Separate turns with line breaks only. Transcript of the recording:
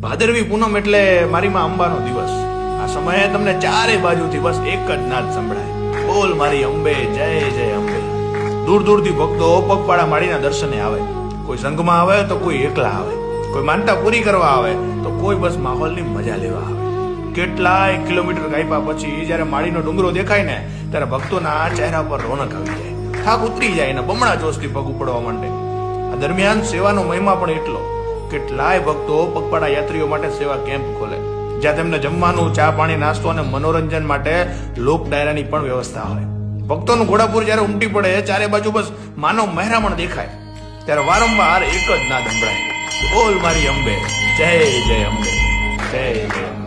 ભાદરવી પૂનમ એટલે મારી માં અંબાનો દિવસ. આ સમયે તમને ચારે બાજુથી બસ એક જ નાદ સંભળાય, બોલ મારી અંબે જય જય અંબે. દૂર દૂરથી ભક્તો પગપાળા માળીના દર્શને આવે. કોઈ સંઘમાં આવે તો કોઈ એકલા આવે, કોઈ માનતા પૂરી કરવા આવે તો કોઈ બસ માહોલની મજા લેવા આવે. કેટલાય કિલોમીટર કાપ્યા પછી જ્યારે માળીનો ડુંગરો દેખાય ને ત્યારે ભક્તોના ચહેરા પર રોનક આવી જાય, થાક ઉતરી જાય ને બમણા જોશથી પગ ઉપડવા માંડે. આ દરમિયાન સેવાનો મહિમા પણ એટલો. કેટલાય ભક્તો પગપાળા યાત્રીઓ માટે સેવા કેમ્પ ખોલે, જ્યાં તેમને જમવાનું, ચા પાણી, નાસ્તો અને મનોરંજન માટે લોક ડાયરાની પણ વ્યવસ્થા હોય. ભક્તોનું ઘોડાપુર જ્યારે ઉમટી પડે, ચારે બાજુ બસ માનવ મહેરામણ દેખાય, ત્યારે વારંવાર એક જ નાદ સંભળાય, બોલ મારી અંબે જય જય અંબે, જય જય અંબે.